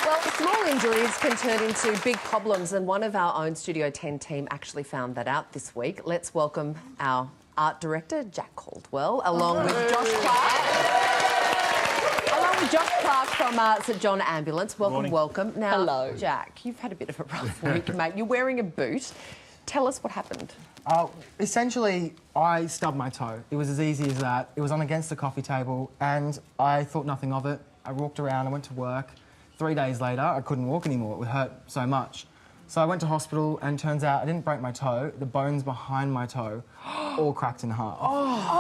Well, small injuries can turn into big problems, and one of our own Studio 10 team actually found that out this week. Let's welcome our art director, Jack Caldwell, along with Josh Clark from St John Ambulance. Welcome. Now, hello. Jack, you've had a bit of a rough week, mate. You're wearing a boot. Tell us what happened. Essentially, I stubbed my toe. It was as easy as that. It was on against the coffee table, and I thought nothing of it. I walked around, I went to work. 3 days later, I couldn't walk anymore. It would hurt so much. So I went to hospital, and turns out I didn't break my toe. The bones behind my toe all cracked in half.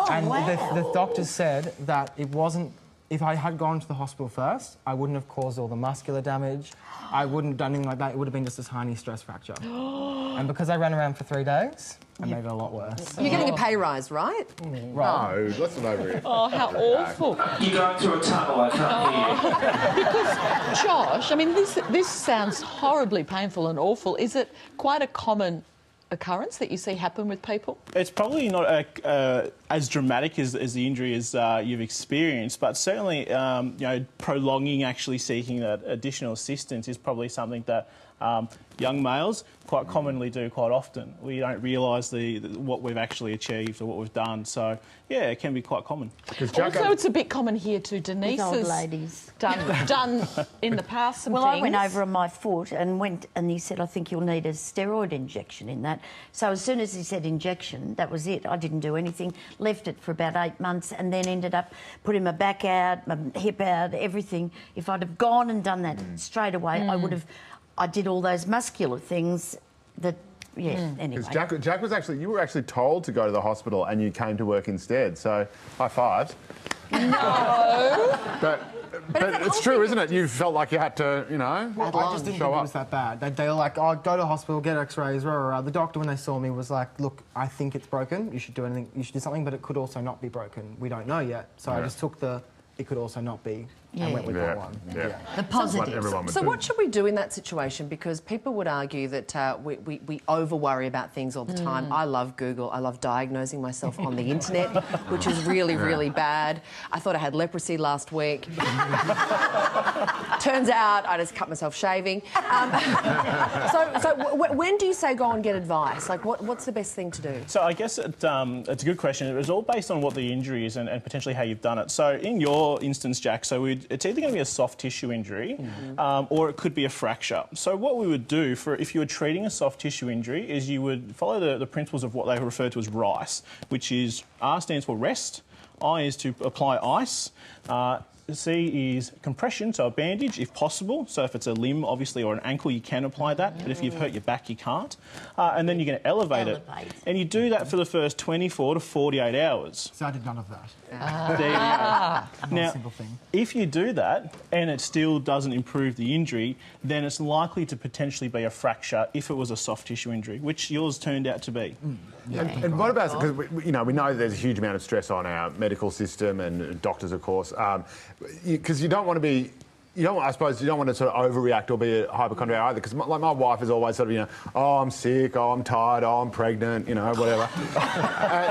And wow. the doctors said that it wasn't... If I had gone to the hospital first, I wouldn't have caused all the muscular damage. I wouldn't have done anything like that. It would have been just a tiny stress fracture. And because I ran around for 3 days, I made it a lot worse. You're getting a pay rise, right? Right. No, that's not over it. Oh, how awful. You're going through a tunnel, I can't hear you. Because, Josh, I mean, this sounds horribly painful and awful. Is it quite a common occurrence that you see happen with people? It's probably not as dramatic as the injury as you've experienced, but certainly, prolonging actually seeking that additional assistance is probably something that young males quite commonly do quite often. We don't realise what we've actually achieved or what we've done. So, yeah, it can be quite common. Also, it's a bit common here too. Denise old has ladies. done in the past some Well, things. I went over on my foot and he said, I think you'll need a steroid injection in that. So as soon as he said injection, that was it. I didn't do anything, left it for about 8 months and then ended up putting my back out, my hip out, everything. If I'd have gone and done that straight away, I did all those muscular things that, anyway. Because Jack was actually, you were actually told to go to the hospital and you came to work instead, so high fives. No. But it's true, isn't it? You felt like you had to, I just didn't think it was that bad. They were like, oh, go to the hospital, get x-rays, rah, rah, rah. The doctor, when they saw me, was like, look, I think it's broken. You should do anything. You should do something, but it could also not be broken. We don't know yet. So I just took it could also not be, and went with that one. Yeah. The positives. So what should we do in that situation? Because people would argue that we over-worry about things all the time. I love Google. I love diagnosing myself on the internet, which is really, really bad. I thought I had leprosy last week. Turns out I just cut myself shaving. When do you say go and get advice? Like, what's the best thing to do? So I guess it's a good question. It was all based on what the injury is and potentially how you've done it. So in your instance, Jack, so it's either going to be a soft tissue injury or it could be a fracture. So what we would do if you were treating a soft tissue injury is you would follow the principles of what they refer to as RICE, which is R stands for rest, I is to apply ice, C is compression, so a bandage if possible. So if it's a limb, obviously, or an ankle, you can apply that. But if you've hurt your back, you can't. And then you're going to elevate it. And you do that for the first 24 to 48 hours. So I did none of that. There you go. Now, simple thing. if you do that and it still doesn't improve the injury, then it's likely to potentially be a fracture if it was a soft tissue injury, which yours turned out to be. And what about, because we know there's a huge amount of stress on our medical system and doctors, of course, because you don't want to be, I suppose you don't want to sort of overreact or be a hypochondriac either, because my wife is always sort of, oh, I'm sick, oh, I'm tired, oh, I'm pregnant, whatever.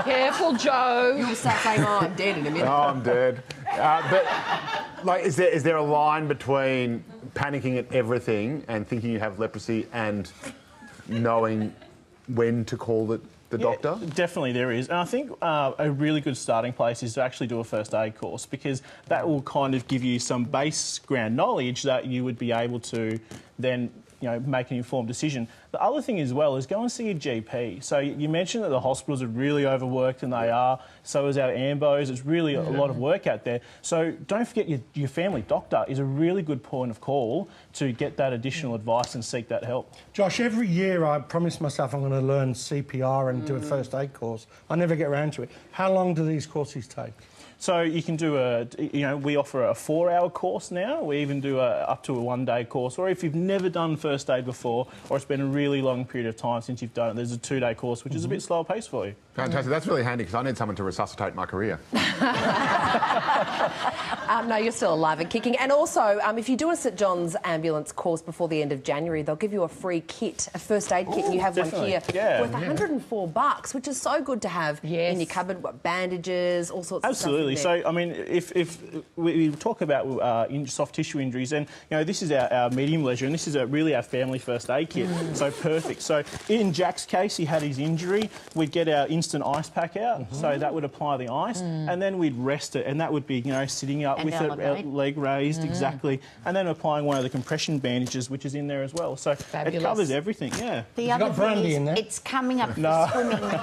Careful, Joe. You'll start saying, oh, I'm dead in a minute. Oh, I'm dead. But, like, is there a line between panicking at everything and thinking you have leprosy and knowing when to call the doctor? Definitely there is. And I think a really good starting place is to actually do a first aid course, because that will kind of give you some base ground knowledge that you would be able to then make an informed decision. The other thing as well is go and see your GP. So you mentioned that the hospitals are really overworked, and they are. So is our AMBOs. It's really a lot of work out there. So don't forget your family doctor is a really good point of call to get that additional advice and seek that help. Josh, every year I promise myself I'm going to learn CPR and do a first aid course. I never get around to it. How long do these courses take? So you can do we offer a 4-hour course now. We even do up to a 1-day course. Or if you've never done first aid before, or it's been a really long period of time since you've done it, there's a 2-day course, which is a bit slower paced for you. Fantastic. That's really handy, because I need someone to resuscitate my career. No, you're still alive and kicking. And also, if you do a St John's ambulance course before the end of January, they'll give you a free kit, a first aid kit, and you have definitely. one here Yeah. worth $104, which is so good to have in your cupboard. What, bandages, all sorts Absolutely. of stuff. So, I mean, if we talk about soft tissue injuries, and, you know, this is our medium leisure, and this is really our family first aid kit. So perfect. So in Jack's case, he had his injury. We'd get our instant ice pack out, so that would apply the ice, and then we'd rest it, and that would be, you know, sitting up And with a leg raised, exactly, and then applying one of the compression bandages, which is in there as well. So it covers everything, yeah. The other got brandy thing in there? is, it's coming up for swimming.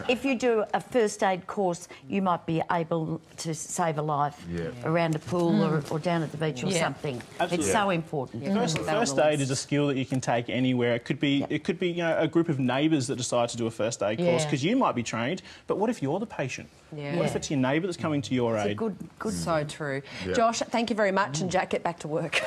If you do a first aid course, you might be able to save a life around a pool or down at the beach or something. Absolutely. It's so important. First aid is a skill that you can take anywhere. It could be, you know, a group of neighbours that decide to do a first aid course because you might be trained, but what if you're the patient? Yeah. What if it's your neighbour that's coming to your aid? Good. So true. Josh, thank you very much, and Jack, get back to work.